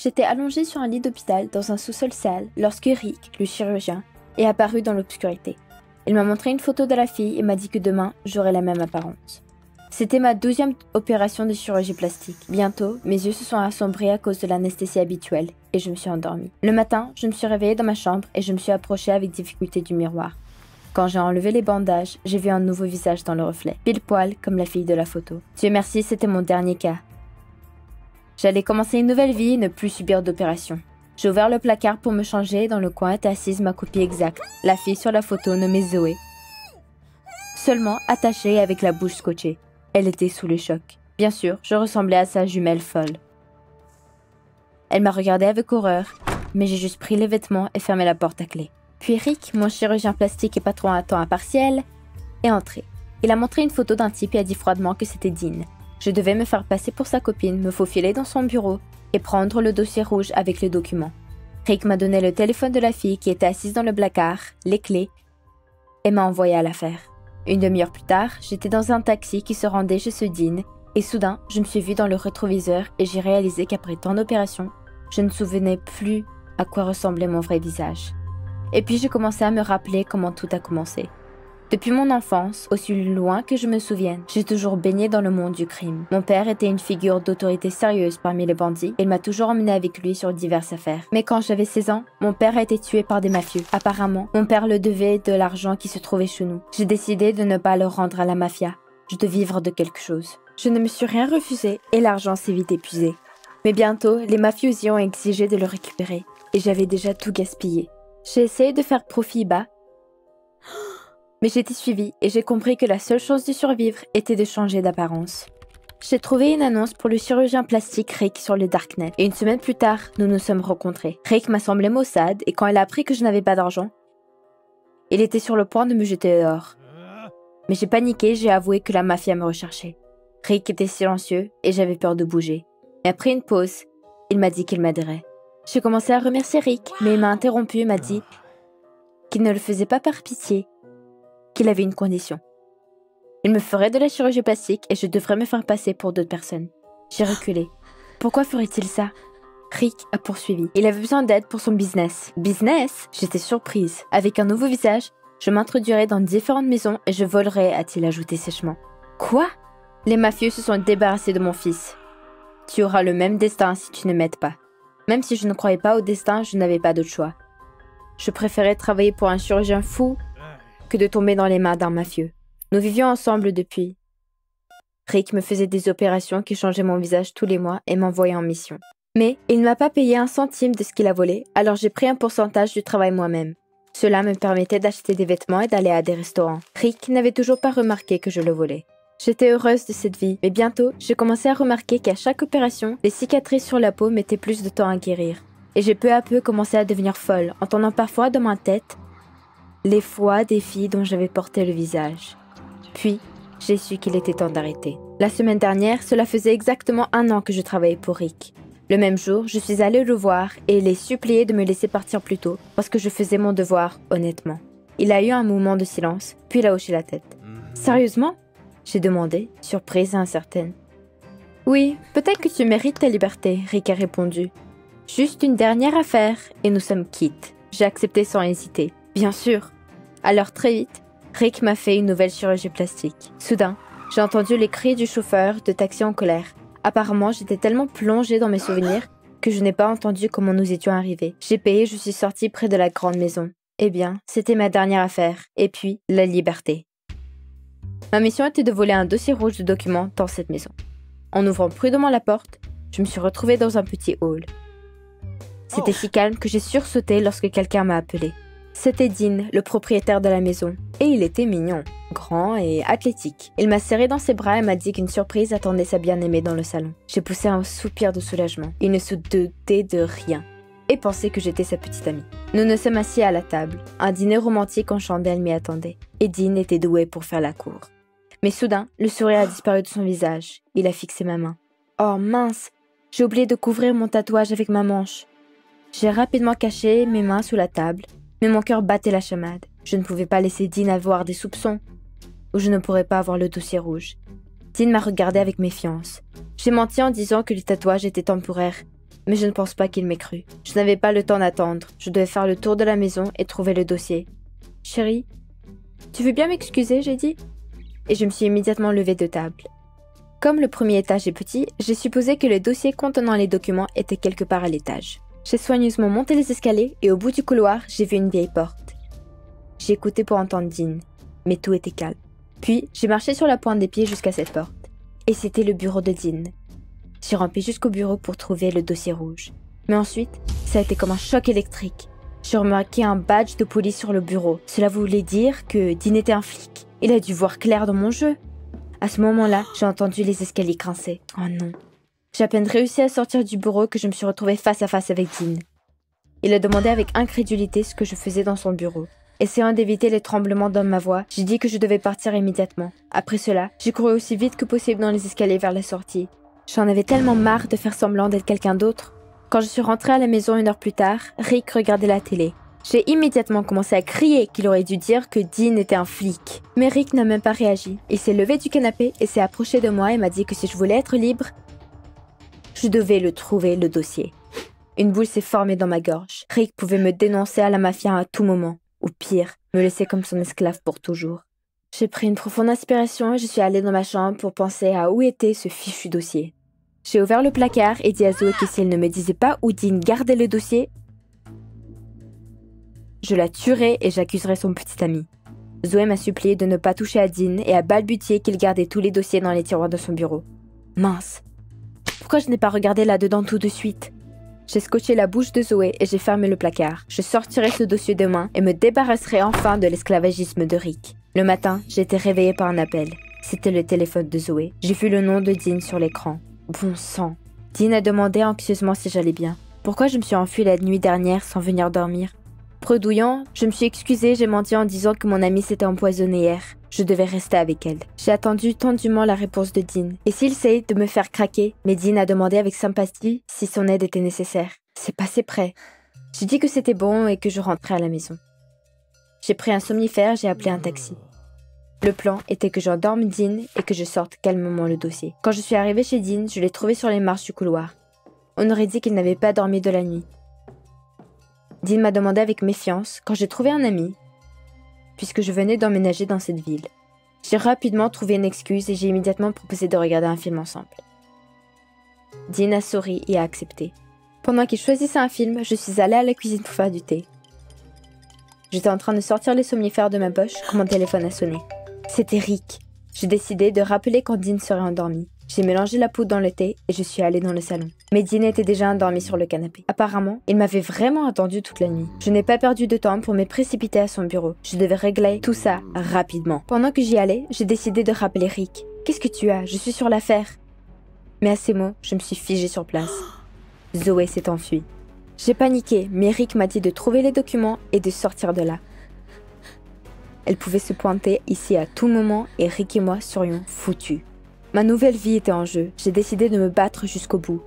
j'étais allongée sur un lit d'hôpital dans un sous-sol sale lorsque Rick, le chirurgien, est apparu dans l'obscurité. Il m'a montré une photo de la fille et m'a dit que demain, j'aurais la même apparence. C'était ma 12e opération de chirurgie plastique. Bientôt, mes yeux se sont assombris à cause de l'anesthésie habituelle et je me suis endormie. Le matin, je me suis réveillée dans ma chambre et je me suis approchée avec difficulté du miroir. Quand j'ai enlevé les bandages, j'ai vu un nouveau visage dans le reflet, pile poil comme la fille de la photo. Dieu merci, c'était mon dernier cas. J'allais commencer une nouvelle vie et ne plus subir d'opération. J'ai ouvert le placard pour me changer et dans le coin était assise ma copie exacte, la fille sur la photo nommée Zoé. Seulement attachée avec la bouche scotchée. Elle était sous le choc. Bien sûr, je ressemblais à sa jumelle folle. Elle m'a regardée avec horreur, mais j'ai juste pris les vêtements et fermé la porte à clé. Puis Rick, mon chirurgien plastique et patron à temps partiel, est entré. Il a montré une photo d'un type et a dit froidement que c'était Dean. Je devais me faire passer pour sa copine, me faufiler dans son bureau et prendre le dossier rouge avec les documents. Rick m'a donné le téléphone de la fille qui était assise dans le placard, les clés, et m'a envoyé à l'affaire. Une demi-heure plus tard, j'étais dans un taxi qui se rendait chez ce Dean, et soudain, je me suis vue dans le rétroviseur et j'ai réalisé qu'après tant d'opérations, je ne me souvenais plus à quoi ressemblait mon vrai visage. Et puis j'ai commencé à me rappeler comment tout a commencé. Depuis mon enfance, aussi loin que je me souvienne, j'ai toujours baigné dans le monde du crime. Mon père était une figure d'autorité sérieuse parmi les bandits et il m'a toujours emmené avec lui sur diverses affaires. Mais quand j'avais 16 ans, mon père a été tué par des mafieux. Apparemment, mon père le devait de l'argent qui se trouvait chez nous. J'ai décidé de ne pas le rendre à la mafia, de vivre de quelque chose. Je ne me suis rien refusé et l'argent s'est vite épuisé. Mais bientôt, les mafiosi ont exigé de le récupérer et j'avais déjà tout gaspillé. J'ai essayé de faire profit bas, mais j'ai été suivie et j'ai compris que la seule chose de survivre était de changer d'apparence. J'ai trouvé une annonce pour le chirurgien plastique Rick sur le Darknet et une semaine plus tard, nous nous sommes rencontrés. Rick m'a semblé maussade et quand il a appris que je n'avais pas d'argent, il était sur le point de me jeter dehors. Mais j'ai paniqué, j'ai avoué que la mafia me recherchait. Rick était silencieux et j'avais peur de bouger. Mais après une pause, il m'a dit qu'il m'aiderait. J'ai commencé à remercier Rick, mais il m'a interrompu et m'a dit qu'il ne le faisait pas par pitié, qu'il avait une condition. Il me ferait de la chirurgie plastique et je devrais me faire passer pour d'autres personnes. J'ai reculé. Pourquoi ferait-il ça? Rick a poursuivi. Il avait besoin d'aide pour son business. Business? J'étais surprise. Avec un nouveau visage, je m'introduirais dans différentes maisons et je volerais, a-t-il ajouté sèchement. Quoi? Les mafieux se sont débarrassés de mon fils. Tu auras le même destin si tu ne m'aides pas. Même si je ne croyais pas au destin, je n'avais pas d'autre choix. Je préférais travailler pour un chirurgien fou que de tomber dans les mains d'un mafieux. Nous vivions ensemble depuis. Rick me faisait des opérations qui changeaient mon visage tous les mois et m'envoyait en mission. Mais il ne m'a pas payé un centime de ce qu'il a volé, alors j'ai pris un pourcentage du travail moi-même. Cela me permettait d'acheter des vêtements et d'aller à des restaurants. Rick n'avait toujours pas remarqué que je le volais. J'étais heureuse de cette vie, mais bientôt, j'ai commencé à remarquer qu'à chaque opération, les cicatrices sur la peau mettaient plus de temps à guérir. Et j'ai peu à peu commencé à devenir folle, entendant parfois dans ma tête les voix des filles dont j'avais porté le visage. Puis, j'ai su qu'il était temps d'arrêter. La semaine dernière, cela faisait exactement 1 an que je travaillais pour Rick. Le même jour, je suis allée le voir et l'ai supplié de me laisser partir plus tôt, parce que je faisais mon devoir, honnêtement. Il a eu un moment de silence, puis il a hoché la tête. « Sérieusement ?» j'ai demandé, surprise et incertaine. « Oui, peut-être que tu mérites ta liberté, » Rick a répondu. « Juste une dernière affaire, et nous sommes quittes. » J'ai accepté sans hésiter. Bien sûr. Alors très vite, Rick m'a fait une nouvelle chirurgie plastique. Soudain, j'ai entendu les cris du chauffeur de taxi en colère. Apparemment, j'étais tellement plongée dans mes souvenirs que je n'ai pas entendu comment nous étions arrivés. J'ai payé, je suis sortie près de la grande maison. Eh bien, c'était ma dernière affaire. Et puis, la liberté. Ma mission était de voler un dossier rouge de documents dans cette maison. En ouvrant prudemment la porte, je me suis retrouvée dans un petit hall. C'était si calme que j'ai sursauté lorsque quelqu'un m'a appelé. C'était Dean, le propriétaire de la maison, et il était mignon, grand et athlétique. Il m'a serré dans ses bras et m'a dit qu'une surprise attendait sa bien-aimée dans le salon. J'ai poussé un soupir de soulagement. Il ne se doutait de rien et pensait que j'étais sa petite amie. Nous nous sommes assis à la table. Un dîner romantique en chandelle m'y attendait, et Dean était doué pour faire la cour. Mais soudain, le sourire a disparu de son visage. Il a fixé ma main. Oh mince, j'ai oublié de couvrir mon tatouage avec ma manche. J'ai rapidement caché mes mains sous la table, mais mon cœur battait la chamade. Je ne pouvais pas laisser Dean avoir des soupçons, ou je ne pourrais pas avoir le dossier rouge. Dean m'a regardé avec méfiance. J'ai menti en disant que le tatouage était temporaire, mais je ne pense pas qu'il m'ait cru. Je n'avais pas le temps d'attendre. Je devais faire le tour de la maison et trouver le dossier. « Chérie, tu veux bien m'excuser ?» j'ai dit. Et je me suis immédiatement levée de table. Comme le premier étage est petit, j'ai supposé que le dossier contenant les documents était quelque part à l'étage. J'ai soigneusement monté les escaliers et au bout du couloir, j'ai vu une vieille porte. J'ai écouté pour entendre Dean, mais tout était calme. Puis, j'ai marché sur la pointe des pieds jusqu'à cette porte. Et c'était le bureau de Dean. J'ai rampé jusqu'au bureau pour trouver le dossier rouge. Mais ensuite, ça a été comme un choc électrique. J'ai remarqué un badge de police sur le bureau. Cela voulait dire que Dean était un flic. Il a dû voir clair dans mon jeu. À ce moment-là, j'ai entendu les escaliers grincer. Oh non. J'ai à peine réussi à sortir du bureau que je me suis retrouvée face à face avec Dean. Il a demandé avec incrédulité ce que je faisais dans son bureau. Essayant d'éviter les tremblements dans ma voix, j'ai dit que je devais partir immédiatement. Après cela, j'ai couru aussi vite que possible dans les escaliers vers la sortie. J'en avais tellement marre de faire semblant d'être quelqu'un d'autre. Quand je suis rentrée à la maison 1 heure plus tard, Rick regardait la télé. J'ai immédiatement commencé à crier qu'il aurait dû dire que Dean était un flic. Mais Rick n'a même pas réagi. Il s'est levé du canapé et s'est approché de moi et m'a dit que si je voulais être libre, je devais le trouver, le dossier. Une boule s'est formée dans ma gorge. Rick pouvait me dénoncer à la mafia à tout moment. Ou pire, me laisser comme son esclave pour toujours. J'ai pris une profonde inspiration et je suis allée dans ma chambre pour penser à où était ce fichu dossier. J'ai ouvert le placard et dit à Zoé que si elle ne me disait pas où Dean gardait le dossier, je la tuerais et j'accuserais son petit ami. Zoé m'a supplié de ne pas toucher à Dean et a balbutié qu'il gardait tous les dossiers dans les tiroirs de son bureau. Mince. Pourquoi je n'ai pas regardé là-dedans tout de suite? J'ai scotché la bouche de Zoé et j'ai fermé le placard. Je sortirai ce dossier demain et me débarrasserai enfin de l'esclavagisme de Rick. Le matin, j'ai été réveillée par un appel. C'était le téléphone de Zoé. J'ai vu le nom de Dean sur l'écran. Bon sang. Dean a demandé anxieusement si j'allais bien. Pourquoi je me suis enfuie la nuit dernière sans venir dormir? Bredouillant, je me suis excusée, j'ai menti en disant que mon amie s'était empoisonnée hier. Je devais rester avec elle. J'ai attendu tendument la réponse de Dean. Et s'il essaye de me faire craquer, mais Dean a demandé avec sympathie si son aide était nécessaire. C'est passé près. J'ai dit que c'était bon et que je rentrais à la maison. J'ai pris un somnifère, j'ai appelé un taxi. Le plan était que j'endorme Dean et que je sorte calmement le dossier. Quand je suis arrivée chez Dean, je l'ai trouvé sur les marches du couloir. On aurait dit qu'il n'avait pas dormi de la nuit. Dean m'a demandé avec méfiance quand j'ai trouvé un ami, puisque je venais d'emménager dans cette ville. J'ai rapidement trouvé une excuse et j'ai immédiatement proposé de regarder un film ensemble. Dean a souri et a accepté. Pendant qu'il choisissait un film, je suis allée à la cuisine pour faire du thé. J'étais en train de sortir les somnifères de ma poche quand mon téléphone a sonné. C'était Rick. J'ai décidé de rappeler quand Dean serait endormi. J'ai mélangé la poudre dans le thé et je suis allée dans le salon. Mais Dean était déjà endormi sur le canapé. Apparemment, il m'avait vraiment attendu toute la nuit. Je n'ai pas perdu de temps pour me précipiter à son bureau. Je devais régler tout ça rapidement. Pendant que j'y allais, j'ai décidé de rappeler Rick. « Qu'est-ce que tu as? Je suis sur l'affaire. » Mais à ces mots, je me suis figée sur place. Zoé s'est enfuie. J'ai paniqué, mais Rick m'a dit de trouver les documents et de sortir de là. Elle pouvait se pointer ici à tout moment et Rick et moi serions foutus. Ma nouvelle vie était en jeu. J'ai décidé de me battre jusqu'au bout.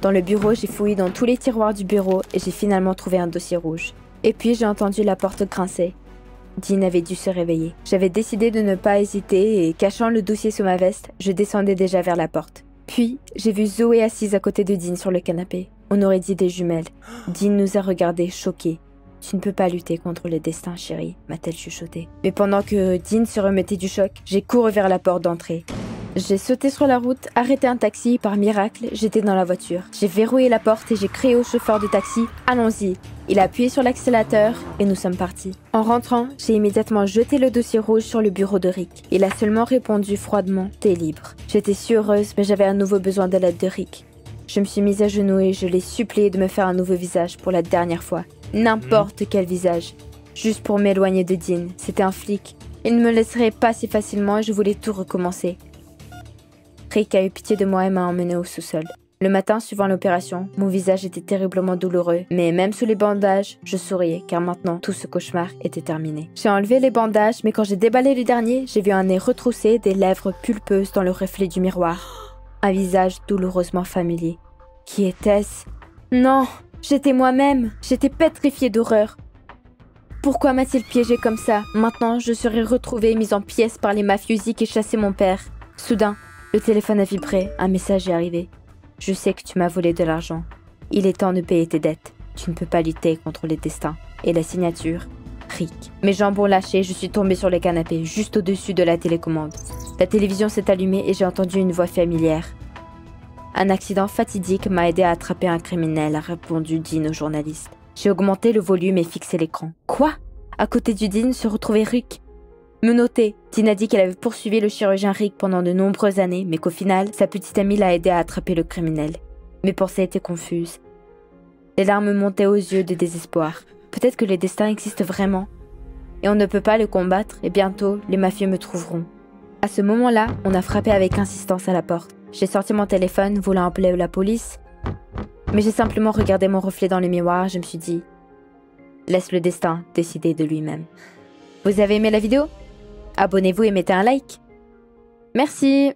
Dans le bureau, j'ai fouillé dans tous les tiroirs du bureau et j'ai finalement trouvé un dossier rouge. Et puis j'ai entendu la porte grincer. Dean avait dû se réveiller. J'avais décidé de ne pas hésiter et, cachant le dossier sous ma veste, je descendais déjà vers la porte. Puis, j'ai vu Zoé assise à côté de Dean sur le canapé. On aurait dit des jumelles. Dean nous a regardés, choqués. « Tu ne peux pas lutter contre le destin, chérie », m'a-t-elle chuchoté. Mais pendant que Dean se remettait du choc, j'ai couru vers la porte d'entrée. J'ai sauté sur la route, arrêté un taxi, par miracle, j'étais dans la voiture. J'ai verrouillé la porte et j'ai crié au chauffeur de taxi « Allons-y !» Il a appuyé sur l'accélérateur et nous sommes partis. En rentrant, j'ai immédiatement jeté le dossier rouge sur le bureau de Rick. Il a seulement répondu froidement « T'es libre ». J'étais si heureuse, mais j'avais à nouveau besoin de l'aide de Rick. Je me suis mise à genoux et je l'ai supplié de me faire un nouveau visage pour la dernière fois. N'importe quel visage. Juste pour m'éloigner de Dean. C'était un flic. Il ne me laisserait pas si facilement et je voulais tout recommencer. Rick a eu pitié de moi et m'a emmené au sous-sol. Le matin suivant l'opération, mon visage était terriblement douloureux, mais même sous les bandages, je souriais car maintenant tout ce cauchemar était terminé. J'ai enlevé les bandages, mais quand j'ai déballé les derniers, j'ai vu un nez retroussé, des lèvres pulpeuses dans le reflet du miroir. Un visage douloureusement familier. Qui était-ce? Non, j'étais moi-même. J'étais pétrifiée d'horreur. Pourquoi m'a-t-il piégée comme ça? Maintenant, je serais retrouvée mise en pièces par les mafiosi qui chassaient mon père. Soudain, le téléphone a vibré, un message est arrivé. Je sais que tu m'as volé de l'argent. Il est temps de payer tes dettes. Tu ne peux pas lutter contre les destins. Et la signature, Rick. Mes jambes ont lâché, je suis tombée sur le canapé, juste au-dessus de la télécommande. La télévision s'est allumée et j'ai entendu une voix familière. Un accident fatidique m'a aidé à attraper un criminel, a répondu Dean au journaliste. J'ai augmenté le volume et fixé l'écran. Quoi? À côté du Dean se retrouvait Rick. Menotté, Dean a dit qu'elle avait poursuivi le chirurgien Rick pendant de nombreuses années, mais qu'au final, sa petite amie l'a aidé à attraper le criminel. Mes pensées étaient confuses. Les larmes montaient aux yeux de désespoir. Peut-être que les destins existent vraiment. Et on ne peut pas le combattre, et bientôt, les mafieux me trouveront. À ce moment-là, on a frappé avec insistance à la porte. J'ai sorti mon téléphone, voulant appeler la police. Mais j'ai simplement regardé mon reflet dans le miroir, je me suis dit « Laisse le destin décider de lui-même ». Vous avez aimé la vidéo? Abonnez-vous et mettez un like. Merci.